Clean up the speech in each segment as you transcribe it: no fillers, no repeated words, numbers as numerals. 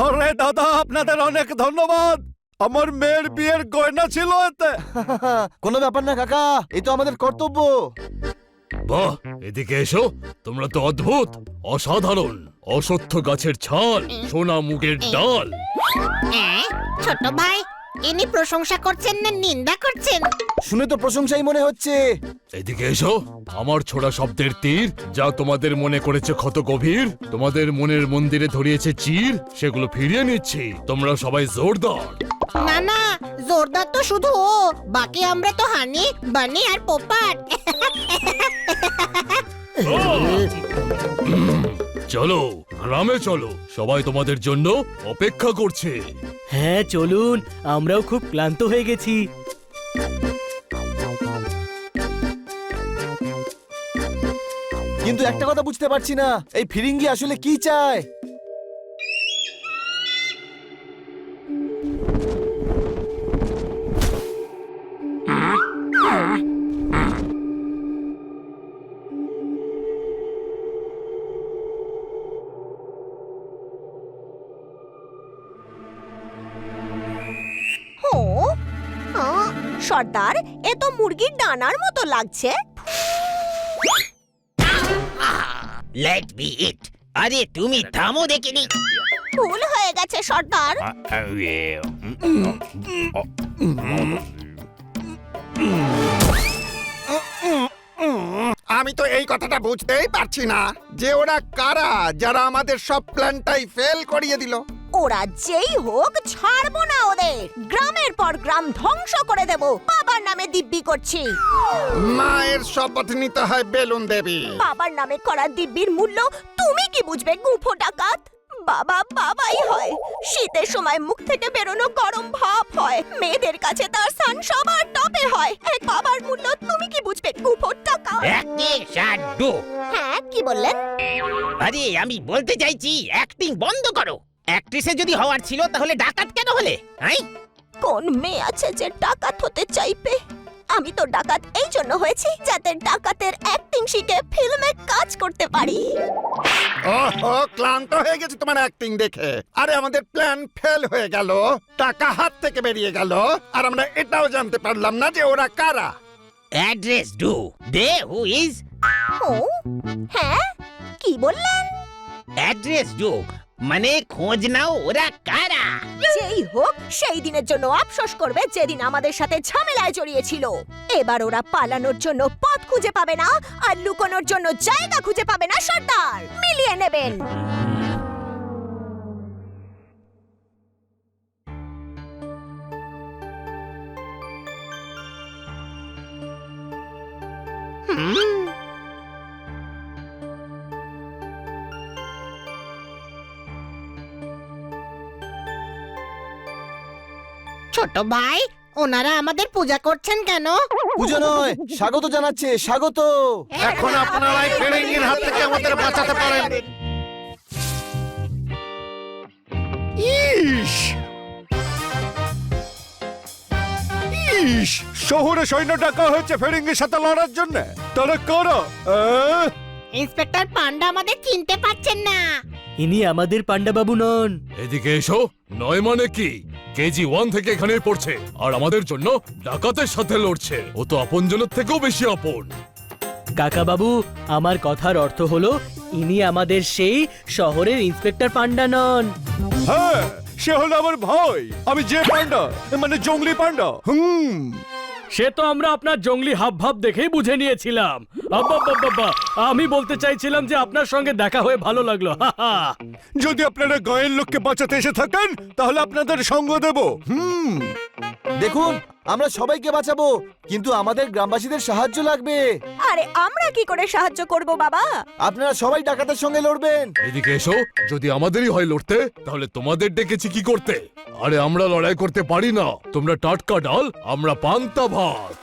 আরে দাদা, আপনাদের অনেক ধন্যবাদ। আমার মেয়ের বিয়ের গয়না ছিল এতে। কোনো ব্যাপার না কাকা, এই তো আমাদের কর্তব্য। বাহ, এদিকে এসো। তোমরা তো অদ্ভুত, অসাধারণ। অসত্য গাছের ছাল, সোনা মুগের ডাল। ছোট ভাই, ইনি প্রশংসা করছেন না নিন্দা করছেন? শুনে তো প্রশংসাই মনে হচ্ছে। এদিকে এসো। আমার ছোড়া শব্দের তীর যা তোমাদের মনে করেছে ক্ষত গভীর, তোমাদের মনের মন্দিরে ধরিয়েছে চির, সেগুলো ফিরিয়ে নিচ্ছি। তোমরা সবাই জোরদার। না না, জোরদার তো শুধু ও, বাকি আমরা তো হানি, বানি আর পোপাট। চলো, গ্রামে চলো। সবাই তোমাদের জন্য অপেক্ষা করছে। হ্যাঁ চলুন, আমরাও খুব ক্লান্ত হয়ে গেছি। কিন্তু একটা কথা বুঝতে পারছি না, এই ফিরিঙ্গি আসলে কি চায়? সর্দার, এ তো মুরগির ডানার মতো লাগছে। লেট মি ইট। আরে তুমি থামো দেখিনি। ভুল হয়ে গেছে সর্দার। আমি তো এই কথাটা বুঝতেই পারছি না যে ওরা কারা যারা আমাদের সব প্ল্যানটাই ফেল করিয়ে দিল। ওরা যেই হোক, ছাড়বো না ওদের। গ্রামের পর গ্রাম ধ্বংস করে দেব। বাবার নামে দিব্যি করছি। মায়ের শপথ নিতে হয় বেলুন দেবী। বাবার নামে করা দিব্যির মূল্য তুমি কি বুঝবে, গুঁফো ডাকাত? বাবা বাবাই হয়। শীতের সময় মুখ থেকে বেরোনো গরম ভাপ হয়। মেয়েদের কাছে তার স্থান সবার টপে হয়। এক বাবার মূল্য তুমি কি বুঝবে, গুঁফো ডাকাত? অ্যাক্টিং শাড্ডু। হ্যাঁ, কি বললেন? আরে আমি বলতে চাইছি, অ্যাক্টিং বন্ধ করো। অ্যাক্ট্রেসে যদি হওয়ার ছিল তাহলে ডাকাত কেন হলে? হ্যাঁ, কোন মেয়ে আছে যে ডাকাত হতে চাইবে? আমি তো ডাকাত এই জন্য হয়েছি যাতে ডাকাতের অ্যাক্টিং শিখে ফিল্মে কাজ করতে পারি। ওহো, ক্লান্ত হয়ে গেছে তোমার অ্যাক্টিং দেখে। আরে আমাদের প্ল্যান ফেল হয়ে গেল, টাকা হাত থেকে বেরিয়ে গেল, আর আমরা এটাও জানতে পারলাম না যে ওরা কারা। Address do they who is. ও হ্যাঁ, কি বললেন? অ্যাড্রেস ডু মানে খোঁজ নাও ওরা কারা। যেই হোক, সেই দিনের জন্য আফসোস করবে যেদিন আমাদের সাথে ঝামেলায় জড়িয়েছিল। এবার ওরা পালানোর জন্য পথ খুঁজে পাবে না, আর লুকোনোর জন্য জায়গা খুঁজে পাবে না। সর্দার, মিলিয়ে নেবেন। ছোট ভাই, ওনারা আমাদের পূজা করছেন কেন? পুজো নয়, স্বাগত জানাচ্ছে, স্বাগত। এখন আপনারাই ফিরিঙ্গির হাত থেকে আমাদের বাঁচাতে পারেন। ইস ইস, শহরে সৈন্য ডাকা হয়েছে ফিরিঙ্গির সাথে লড়ার জন্য। তারা কারা? ইন্সপেক্টর পান্ডা আমাদের চিনতে পারছেন না। ইনি আমাদের পান্ডাবাবু নন। এদিকে এসো। নয় মানে কি? কেজি 1 থেকে এখানেই পড়ছে, আর আমাদের জন্য ডাকাতের সাথে লড়ছে। ও তো আপনজনের থেকেও বেশি আপন। কাকা বাবু, আমার কথার অর্থ হলো ইনি আমাদের সেই শহরের ইন্সপেক্টর পান্ডা নন। হ্যাঁ, সে হলো আমার ভাই। আমি যে পান্ডা, মানে জঙ্গলি পান্ডা। সে তো আমরা আপনার জঙ্গলি হাবভাব দেখেই বুঝে নিয়েছিলাম। আব্বা, আমি বলতে চাইছিলাম যে আপনার সঙ্গে দেখা হয়ে ভালো লাগলো। যদি আপনারা গায়ের লোককে বাঁচাতে এসে থাকেন তাহলে আপনাদের সঙ্গ দেব। দেখুন, আমরা সবাইকে বাঁচাবো, কিন্তু আমাদের গ্রামবাসীদের সাহায্য লাগবে। আরে আমরা কি করে সাহায্য করব বাবা? আপনারা সবাই ডাকাতের সঙ্গে লড়বেন। এদিকে এসো, যদি আমাদেরই হয় লড়তে তাহলে তোমাদের ডেকেছি কি করতে? আরে আমরা লড়াই করতে পারি না, তোমরা টাটকা ডাল, আমরা পান্তা ভাত।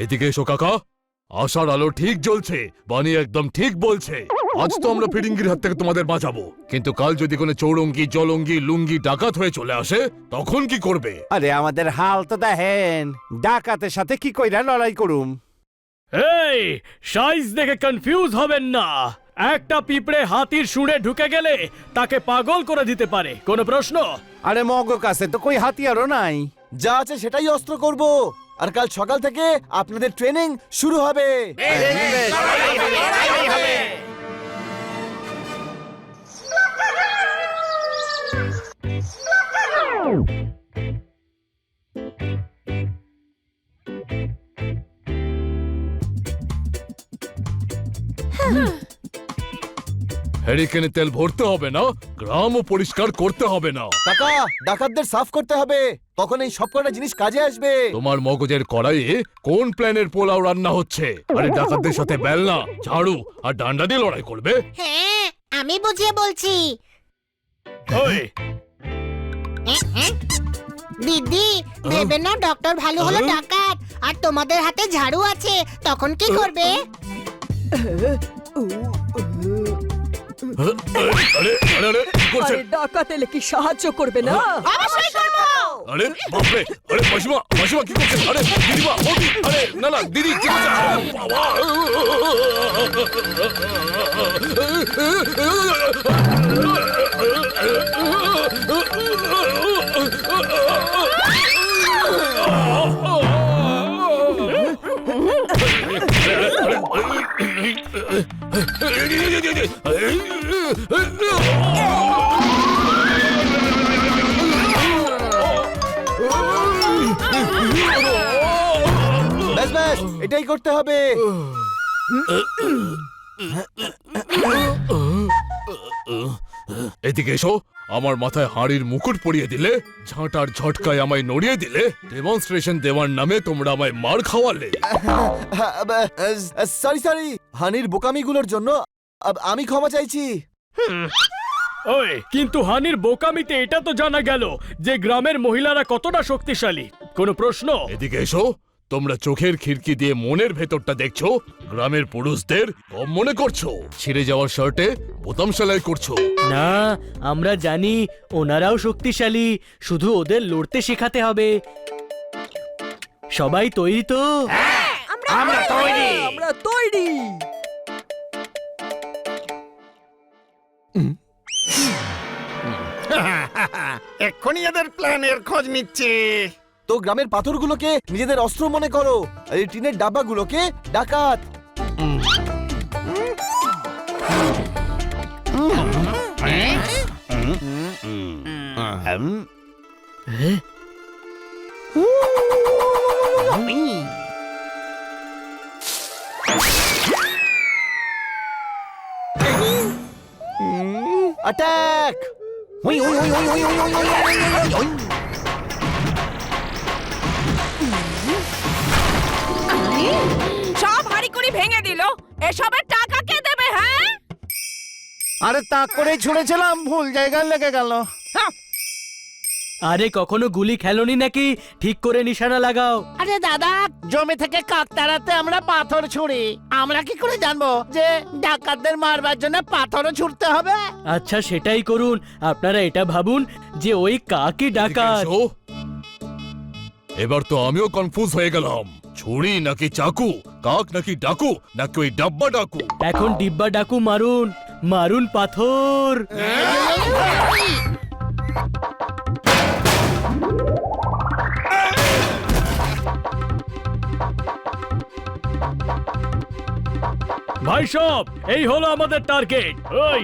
এদিকে এসো কাকা, আশার আলো ঠিক জ্বলছে, বানি একদম ঠিক বলছে। আজ তো আমরা ফিরিঙ্গির হাত থেকে তোমাদের বাঁচাবো, কিন্তু কাল যদি কোনো চৌরঙ্গি জলঙ্গি লুঙ্গি ডাকাত হয়ে চলে আসে তখন কি করবে? আরে আমাদের হাল তো দেখেন, ডাকাতের সাথে কি কইরা লড়াই করুম। এই সাইজ দেখে কনফিউজ হবেন না। একটা পিঁপড়ে হাতির শুঁড়ে ঢুকে গেলে তাকে পাগল করে দিতে পারে, কোনো প্রশ্ন? আরে মগ কাছে তো কই হাতিয়ারও নাই। যা আছে সেটাই অস্ত্র করব, আর কাল সকাল থেকে আপনাদের ট্রেনিং শুরু হবে। হ্যারিকেনে তেল ভরতে হবে না, গ্রামও পরিষ্কার করতে হবে না। কাকা, ডাকাতদের সাফ করতে হবে, তখন এই সবকটা জিনিস কাজে আসবে। তোমার মগজের কড়াইয়ে কোন প্ল্যানের পোলাও রান্না হচ্ছে? আরে ডাকাতদের সাথে বেলনা, ঝাড়ু আর ডান্ডা দিয়ে লড়াই করবে? হ্যাঁ, আমি বুঝিয়ে বলছি। ওই দিদি, ভেবে না ডক্টর ভালো হলো ডাকাত, আর তোমাদের হাতে ঝাড়ু আছে, তখন কি করবে? আরে আরে আরে কি করছেন? ডাকাত এলে কি সাহায্য করবে না? অবশ্যই করব। আরে বাপরে, আরে মাসিমা মাসিমা কি করছেন? আরে দিদিমা, ওদি, আরে না না দিদি কি করছেন? আরে বাবা! ব্যাস ব্যাস, এটাই করতে হবে। এদিকে এসো, আমার মাথায় হাড়ির মুকুট পরিয়ে দিলে, ঝাঁটার ঝটকায় আমায় নড়িয়ে দিলে, ডেমনস্ট্রেশন দেওয়ার নামে তোমরা আমায় মার খাওয়ালে। সরি সরি, হানির বোকামিগুলোর জন্য আমি ক্ষমা চাইছি। ওই কিন্তু হানির বোকামিতে এটা তো জানা গেল যে গ্রামের মহিলারা কতটা শক্তিশালী, কোনো প্রশ্ন? এদিকে এসো, তোমরা চোখের খিড়কি দিয়ে মনের ভেতরটা দেখছো, গ্রামের পুরুষদের কম মনে করছো, ছিঁড়ে যাওয়ার শার্টে বোতাম সেলাই করছো। না, আমরা জানি ওনারাও শক্তিশালী, শুধু ওদের লড়তে শেখাতে হবে। সবাই তৈরি তো? আমরা তৈরি। এক্ষুনি এদের প্ল্যানের খোঁজ নিচ্ছে। তো গ্রামের পাথরগুলোকে নিজেদের অস্ত্র মনে করো, আর এই টিনের ডাব্বাগুলোকে ডাকাত। অ্যাটাক! হুই হুই হুই হুই হুই হুই হুই হুই হুই হুই। সব হাড়ি কুড়ি ভেঙে দিল, এসবের টাকা কে দেবে? হ্যাঁ, আরে তা করে ছুঁড়েছিলাম, ভুল জায়গায় লেগে গেল। আরে কখনো গুলি খেলোনি নাকি? ঠিক করে নিশানা লাগাও। আরে দাদা, জমি থেকে কাক তাড়াতে আমরা পাথর ছুঁড়ি, আমরা কি করে জানবো যে ডাকাতদের মারবার জন্য পাথরও ছুঁড়তে হবে? আচ্ছা সেটাই করুন, আপনারা এটা ভাবুন যে ওই কাকই এদিকে ডাকাত। এসো। এবার তো আমিও কনফিউজ হয়ে গেলাম, ছুরি নাকি চাকু, কাক নাকি ডাকু, নাকি ওই ডাব্বা ডাকু। এখন ডিব্বা ডাকু মারুন, মারুন পাথর। ভাই সব, এই হলো আমাদের টার্গেট। ওই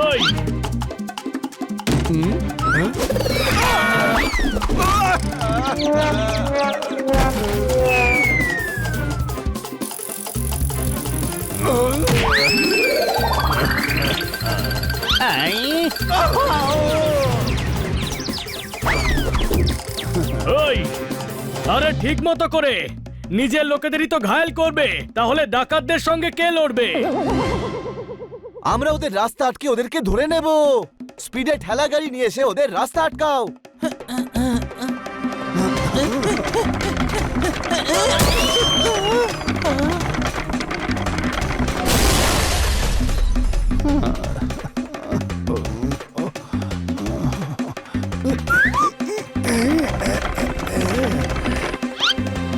ওই ওই আরে ঠিক মতো করে নিজের লোকেদেরই তো ঘায়েল করবে, তাহলে ডাকাতদের সঙ্গে কে লড়বে? আমরা ওদের রাস্তা আটকে ওদেরকে ধরে নেব। স্পিডে ঠেলা গাড়ি নিয়ে এসে ওদের রাস্তা আটকাও।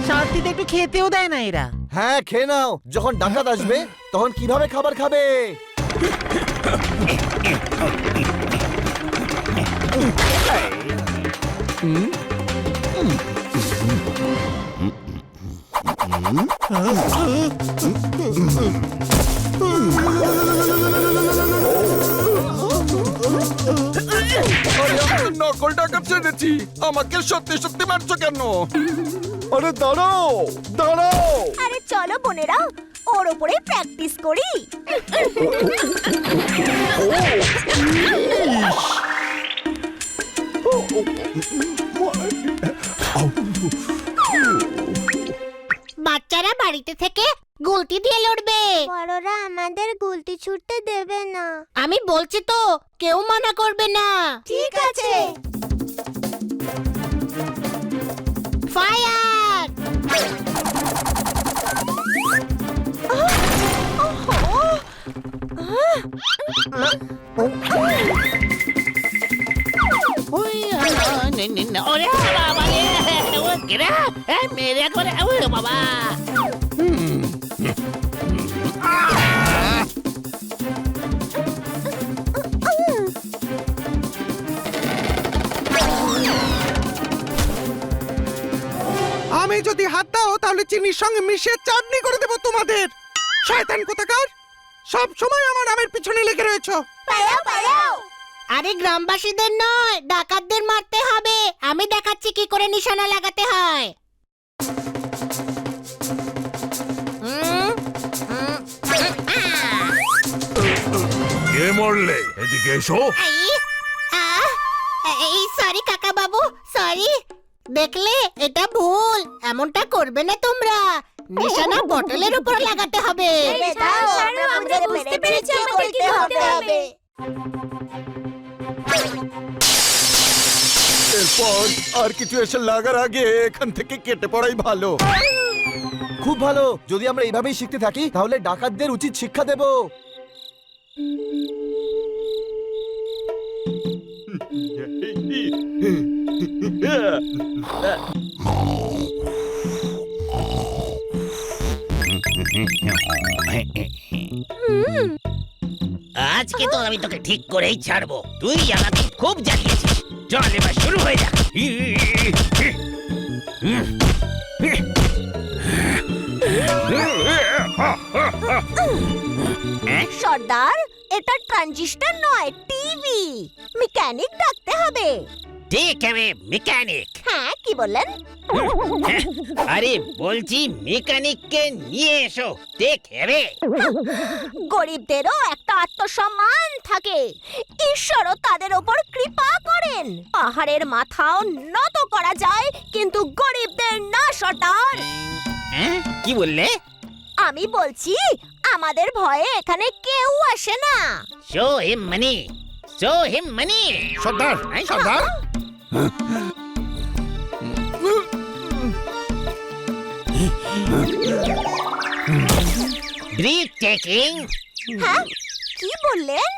শান্তিতে একটু খেতেও দেয় না এরা। হ্যাঁ, খেয়ে নাও। যখন ডাকাত আসবে তখন কিভাবে খাবার খাবে? নকল ডাকাত ছেড়েছি, আমাকে সত্যি সত্যি মারছো কেন? আরে দাঁড়াও দাঁড়াও। আরে চলো বোনেরা, ওর ওপরে প্র্যাকটিস করি। বাচ্চারা বাড়িতে থেকে গুলতি দিয়ে লড়বে। বড়রা আমাদের গুলতি ছুটতে দেবে না। আমি বলছি তো, কেউ মানা করবে না। ঠিক আছে। ফায়ার! ওরে বাবা রে, ও গেরা মেরে করে ও বাবা। আমি যদি হাত দাও তাহলে চিনির সঙ্গে মিশিয়ে চাটনি করে দেবো তোমাদের। শয়তান কোথাকার, সব সময় আমার নামের পিছনে লেগে রয়েছো। পালাও পালাও। আরে গ্রামবাসীদের নয়, ডাকাতদের মারতে হবে। আমি দেখাচ্ছি কি করে নিশানা লাগাতে হয়। কে মরলে? এদিকে এসো। এই সরি কাকা বাবু, সরি। দেখলে, এটা ভুল। এমনটা করবে না তোমরা। নিশানা বটলের উপর লাগাতে হবে। আমরা বুঝতে পেরেছি আমাদের কি করতে হবে। এরপর আর কিছু এসে লাগার আগে এখান থেকে কেটে পড়াই ভালো। খুব ভালো। যদি আমরা এইভাবেই শিখতে থাকি তাহলে ডাকাতদের উচিত শিক্ষা দেব। আজকে তো আমি তোকে ঠিক করেই ছাড়বো। তুই আমাকে খুব জ্বালিয়েছিস। চল এবার শুরু হয়ে যাক। সর্দার, এটা ট্রানজিস্টর নয়, টিভি। মেকানিক ডাকতে হবে। ঠিক হবে, মেকানিক। হ্যাঁ, কি বললেন? আরে বলছি মেকানিককে নিয়ে এসো, ঠিক হবে। গরিবদেরও একটা আত্মসম্মান থাকে। ঈশ্বরও তাদের ওপর কৃপা করেন। পাহাড়ের মাথাও নত করা যায়, কিন্তু গরিবদের না, সর্দার। হ্যাঁ, কি বললে? আমি বলছি, আমাদের ভয়ে এখানে কেউ আসে না। শো হিম মানি, শো হিম মানি। সর্দার, সর্দার, ব্রিথ টেকিং। হ্যাঁ, কি বললেন?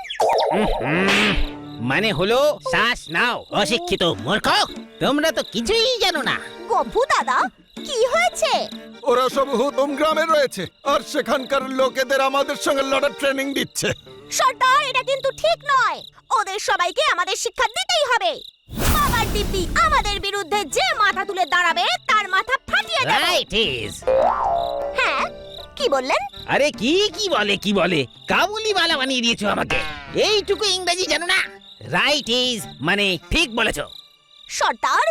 মানে হলো শ্বাস নাও, অশিক্ষিত মূর্খ। তোমরা তো কিছুই জানো না। গপু দাদা, কি হয়েছে? ওরা সব হুতুম গ্রামে রয়েছে আর সেখানকার লোকেদের আমাদের সঙ্গে লড়ার ট্রেনিং দিচ্ছে। সর্দার, এটা কিন্তু ঠিক নয়। ওদের সবাইকে আমাদের শিক্ষা দিতেই হবে। বাবার দিব্যি, আমাদের বিরুদ্ধে যে মাথা তুলে দাঁড়াবে তার মাথা ফাটিয়ে দেব। Right is. হ্যাঁ, কি বললেন? আরে কি বলে কাবুলি বালা বানিয়ে দিয়েছো আমাকে। এইটুকু ইংরেজি জানো না? রাইট ইজ মানে ঠিক বলেছো। সর্দার,